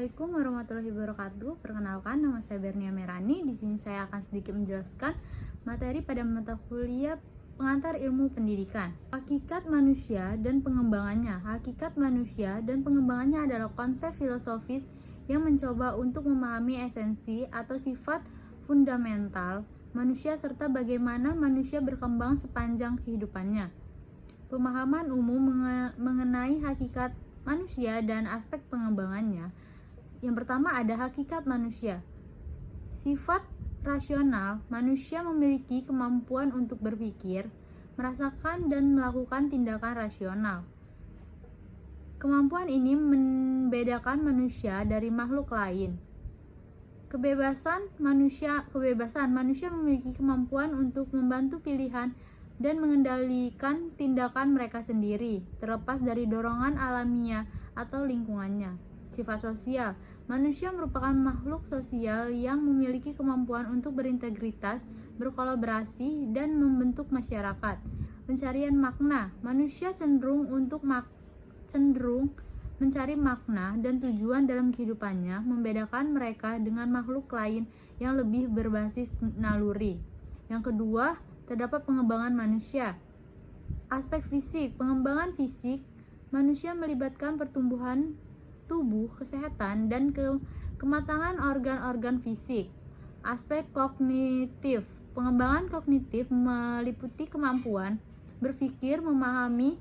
Assalamualaikum warahmatullahi wabarakatuh. Perkenalkan, nama saya Bernia Merani. Di sini saya akan sedikit menjelaskan materi pada mata kuliah pengantar ilmu pendidikan. Hakikat manusia dan pengembangannya. Hakikat manusia dan pengembangannya adalah konsep filosofis yang mencoba untuk memahami esensi atau sifat fundamental manusia serta bagaimana manusia berkembang sepanjang kehidupannya. Pemahaman umum mengenai hakikat manusia dan aspek pengembangannya. Yang pertama ada hakikat manusia. Sifat rasional, manusia memiliki kemampuan untuk berpikir, merasakan dan melakukan tindakan rasional. Kemampuan ini membedakan manusia dari makhluk lain. Kebebasan manusia memiliki kemampuan untuk membantu pilihan dan mengendalikan tindakan mereka sendiri, terlepas dari dorongan alamiah atau lingkungannya. Sifat sosial, manusia merupakan makhluk sosial yang memiliki kemampuan untuk berintegritas, berkolaborasi, dan membentuk masyarakat. Pencarian makna, manusia cenderung mencari makna dan tujuan dalam kehidupannya, membedakan mereka dengan makhluk lain yang lebih berbasis naluri. Yang kedua, terdapat pengembangan manusia. Aspek fisik, pengembangan fisik manusia melibatkan pertumbuhan tubuh, kesehatan, dan kematangan organ-organ fisik. Aspek kognitif, pengembangan kognitif meliputi kemampuan berpikir, memahami,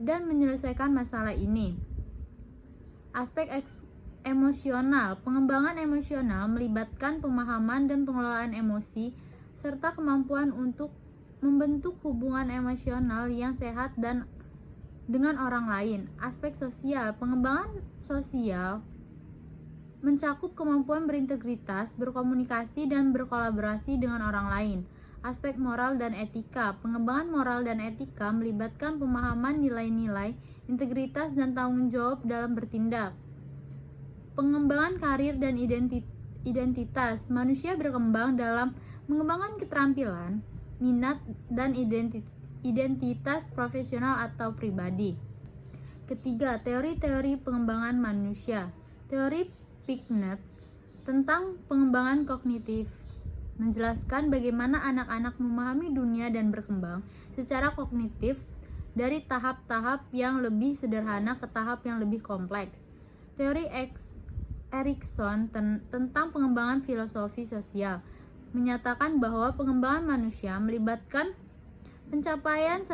dan menyelesaikan masalah ini. Aspek emosional, pengembangan emosional melibatkan pemahaman dan pengelolaan emosi serta kemampuan untuk membentuk hubungan emosional yang sehat dan dengan orang lain. Aspek sosial, pengembangan sosial mencakup kemampuan berintegritas, berkomunikasi, dan berkolaborasi dengan orang lain. Aspek moral dan etika, pengembangan moral dan etika melibatkan pemahaman nilai-nilai, integritas, dan tanggung jawab dalam bertindak. Pengembangan karir dan identitas, manusia berkembang dalam mengembangkan keterampilan, minat, dan identitas profesional atau pribadi. Ketiga, teori-teori pengembangan manusia. Teori Piaget tentang pengembangan kognitif menjelaskan bagaimana anak-anak memahami dunia dan berkembang secara kognitif dari tahap-tahap yang lebih sederhana ke tahap yang lebih kompleks. Teori Erikson tentang pengembangan filosofi sosial menyatakan bahwa pengembangan manusia melibatkan pencapaian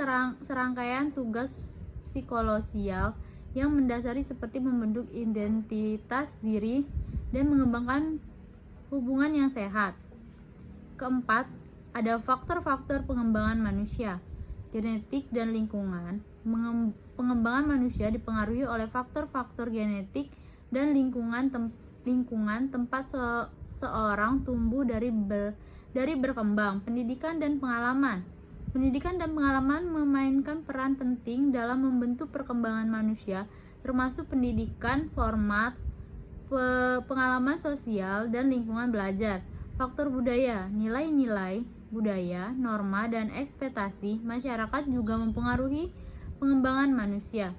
serangkaian tugas psikososial yang mendasari seperti membentuk identitas diri dan mengembangkan hubungan yang sehat. Keempat, ada faktor-faktor pengembangan manusia, genetik dan lingkungan. Pengembangan manusia dipengaruhi oleh faktor-faktor genetik dan lingkungan tempat seorang tumbuh dari berkembang. Pendidikan dan pengalaman memainkan peran penting dalam membentuk perkembangan manusia, termasuk pendidikan formal, pengalaman sosial, dan lingkungan belajar. Faktor budaya, nilai-nilai budaya, norma, dan ekspektasi masyarakat juga mempengaruhi pengembangan manusia.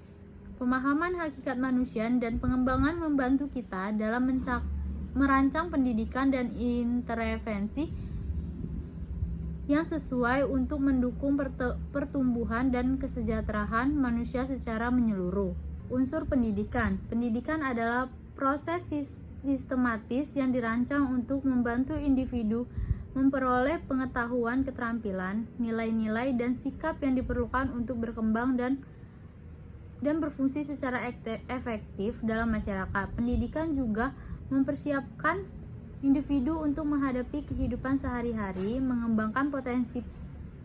Pemahaman hakikat manusia dan pengembangan membantu kita dalam merancang pendidikan dan intervensi yang sesuai untuk mendukung pertumbuhan dan kesejahteraan manusia secara menyeluruh. Unsur pendidikan. Pendidikan adalah proses sistematis yang dirancang untuk membantu individu memperoleh pengetahuan, keterampilan, nilai-nilai, dan sikap yang diperlukan untuk berkembang dan berfungsi secara efektif dalam masyarakat. Pendidikan juga mempersiapkan individu untuk menghadapi kehidupan sehari-hari, mengembangkan potensi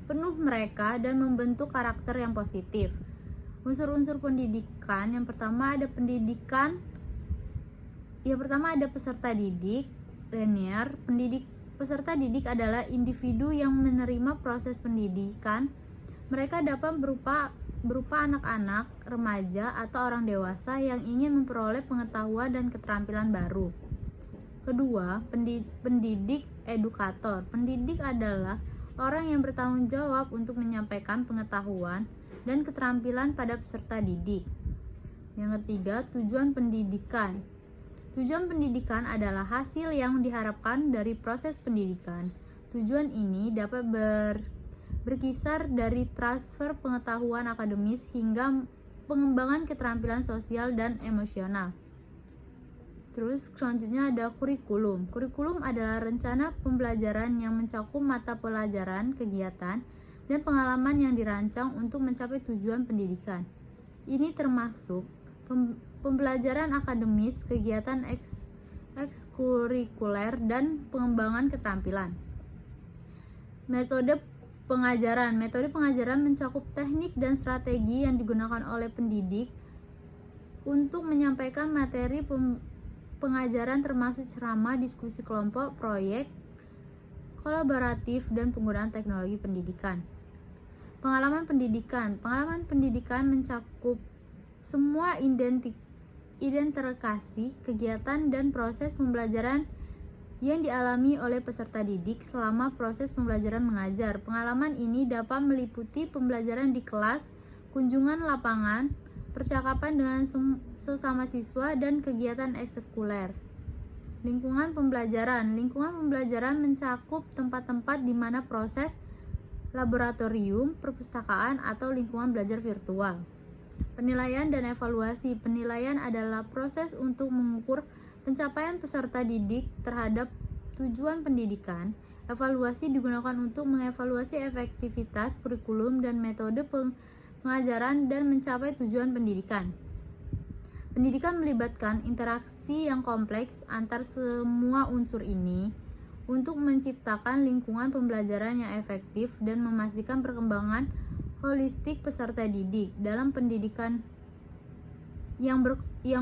penuh mereka, dan membentuk karakter yang positif. Unsur-unsur pendidikan, yang pertama ada peserta didik, learner. Peserta didik adalah individu yang menerima proses pendidikan. Mereka dapat berupa anak-anak, remaja, atau orang dewasa yang ingin memperoleh pengetahuan dan keterampilan baru. Kedua, pendidik edukator. Pendidik adalah orang yang bertanggung jawab untuk menyampaikan pengetahuan dan keterampilan pada peserta didik. Yang ketiga, tujuan pendidikan. Tujuan pendidikan adalah hasil yang diharapkan dari proses pendidikan. Tujuan ini dapat berkisar dari transfer pengetahuan akademis hingga pengembangan keterampilan sosial dan emosional. Terus selanjutnya ada kurikulum. Kurikulum adalah rencana pembelajaran yang mencakup mata pelajaran, kegiatan, dan pengalaman yang dirancang untuk mencapai tujuan pendidikan. Ini termasuk pembelajaran akademis, kegiatan ekskurikuler, dan pengembangan keterampilan. Metode pengajaran. Metode pengajaran mencakup teknik dan strategi yang digunakan oleh pendidik untuk menyampaikan materi pengajaran termasuk ceramah, diskusi kelompok, proyek kolaboratif, dan penggunaan teknologi pendidikan. Pengalaman pendidikan. Pengalaman pendidikan mencakup semua identifikasi, kegiatan, dan proses pembelajaran yang dialami oleh peserta didik selama proses pembelajaran mengajar. Pengalaman ini dapat meliputi pembelajaran di kelas, kunjungan lapangan, percakapan dengan sesama siswa, dan kegiatan eksekuler. Lingkungan pembelajaran. Lingkungan pembelajaran mencakup tempat-tempat di mana proses laboratorium, perpustakaan, atau lingkungan belajar virtual. Penilaian dan evaluasi. Penilaian adalah proses untuk mengukur pencapaian peserta didik terhadap tujuan pendidikan. Evaluasi digunakan untuk mengevaluasi efektivitas kurikulum dan metode pengajaran dan mencapai tujuan pendidikan. Pendidikan melibatkan interaksi yang kompleks antar semua unsur ini untuk menciptakan lingkungan pembelajaran yang efektif dan memastikan perkembangan holistik peserta didik. Dalam pendidikan yang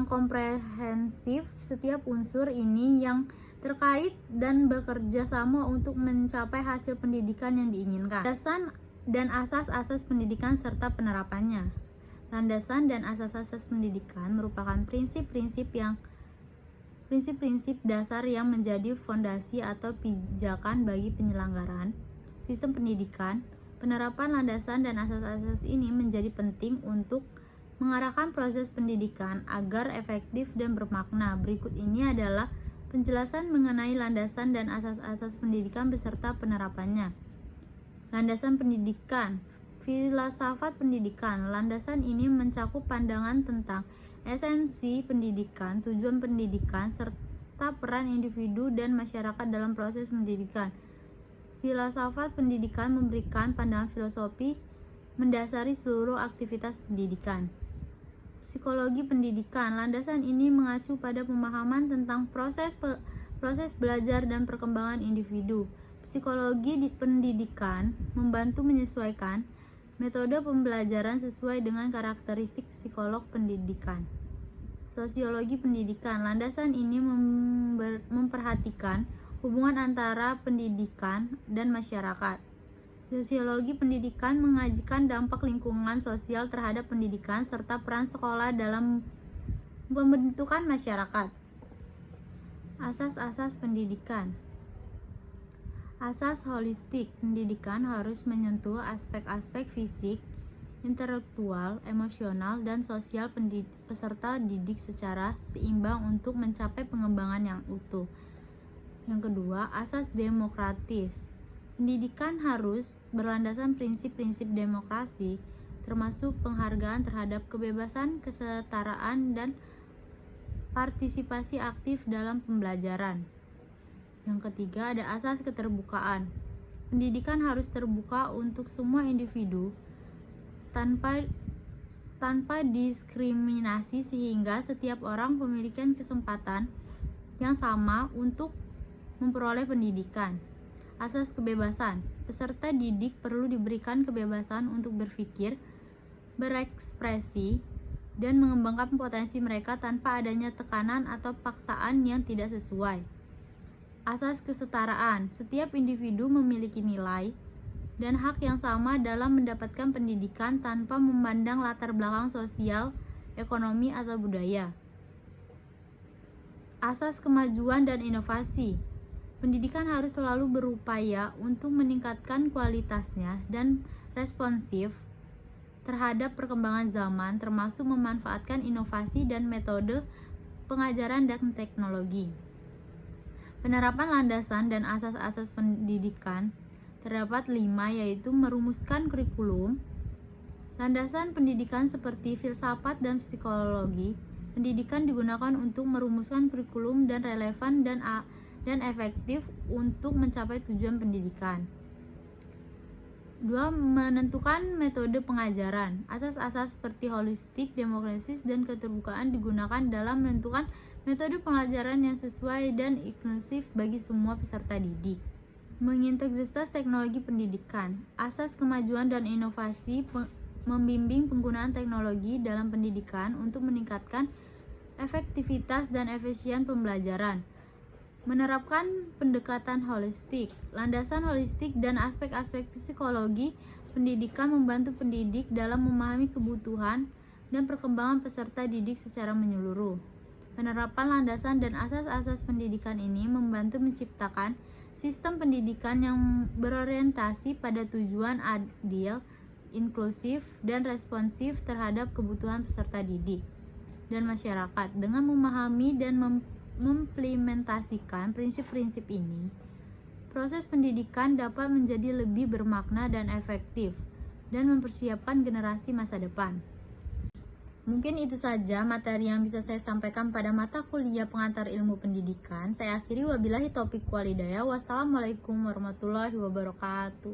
komprehensif, setiap unsur ini yang terkait dan bekerja sama untuk mencapai hasil pendidikan yang diinginkan. Landasan dan asas-asas pendidikan serta penerapannya. Landasan dan asas-asas pendidikan merupakan prinsip-prinsip dasar yang menjadi fondasi atau pijakan bagi penyelenggaraan sistem pendidikan. Penerapan landasan dan asas-asas ini menjadi penting untuk mengarahkan proses pendidikan agar efektif dan bermakna. Berikut ini adalah penjelasan mengenai landasan dan asas-asas pendidikan beserta penerapannya. Landasan pendidikan. Filsafat pendidikan. Landasan ini mencakup pandangan tentang esensi pendidikan, tujuan pendidikan, serta peran individu dan masyarakat dalam proses pendidikan. Filsafat pendidikan memberikan pandangan filosofi mendasari seluruh aktivitas pendidikan. Psikologi pendidikan. Landasan ini mengacu pada pemahaman tentang proses belajar dan perkembangan individu. Psikologi pendidikan membantu menyesuaikan metode pembelajaran sesuai dengan karakteristik psikolog pendidikan. Sosiologi pendidikan. Landasan ini memperhatikan hubungan antara pendidikan dan masyarakat. Sosiologi pendidikan mengajikan dampak lingkungan sosial terhadap pendidikan serta peran sekolah dalam pembentukan masyarakat. Asas-asas pendidikan. Asas holistik pendidikan harus menyentuh aspek-aspek fisik, intelektual, emosional, dan sosial peserta didik secara seimbang untuk mencapai pengembangan yang utuh. Yang kedua, asas demokratis. Pendidikan harus berlandaskan prinsip-prinsip demokrasi, termasuk penghargaan terhadap kebebasan, kesetaraan, dan partisipasi aktif dalam pembelajaran. Yang ketiga, ada asas keterbukaan. Pendidikan harus terbuka untuk semua individu tanpa diskriminasi sehingga setiap orang memiliki kesempatan yang sama untuk memperoleh pendidikan. Asas kebebasan. Peserta didik perlu diberikan kebebasan untuk berpikir, berekspresi, dan mengembangkan potensi mereka tanpa adanya tekanan atau paksaan yang tidak sesuai. Asas kesetaraan. Setiap individu memiliki nilai dan hak yang sama dalam mendapatkan pendidikan tanpa memandang latar belakang sosial, ekonomi, atau budaya. Asas kemajuan dan inovasi. Pendidikan harus selalu berupaya untuk meningkatkan kualitasnya dan responsif terhadap perkembangan zaman, termasuk memanfaatkan inovasi dan metode pengajaran dan teknologi. Penerapan landasan dan asas-asas pendidikan terdapat 5, yaitu merumuskan kurikulum. Landasan pendidikan seperti filsafat dan psikologi pendidikan digunakan untuk merumuskan kurikulum dan relevan dan efektif untuk mencapai tujuan pendidikan. 2. Menentukan metode pengajaran. Asas-asas seperti holistik, demokratis, dan keterbukaan digunakan dalam menentukan metode pengajaran yang sesuai dan inklusif bagi semua peserta didik. Mengintegritas teknologi pendidikan. Asas kemajuan dan inovasi membimbing penggunaan teknologi dalam pendidikan untuk meningkatkan efektivitas dan efisien pembelajaran. Menerapkan pendekatan holistik. Landasan holistik dan aspek-aspek psikologi pendidikan membantu pendidik dalam memahami kebutuhan dan perkembangan peserta didik secara menyeluruh. Penerapan landasan dan asas-asas pendidikan ini membantu menciptakan sistem pendidikan yang berorientasi pada tujuan adil, inklusif, dan responsif terhadap kebutuhan peserta didik dan masyarakat. Dengan memahami dan mengimplementasikan prinsip-prinsip ini, proses pendidikan dapat menjadi lebih bermakna dan efektif dan mempersiapkan generasi masa depan. Mungkin itu saja materi yang bisa saya sampaikan pada mata kuliah pengantar ilmu pendidikan. Saya akhiri, wabillahi taufiq walhidayah. Wassalamualaikum warahmatullahi wabarakatuh.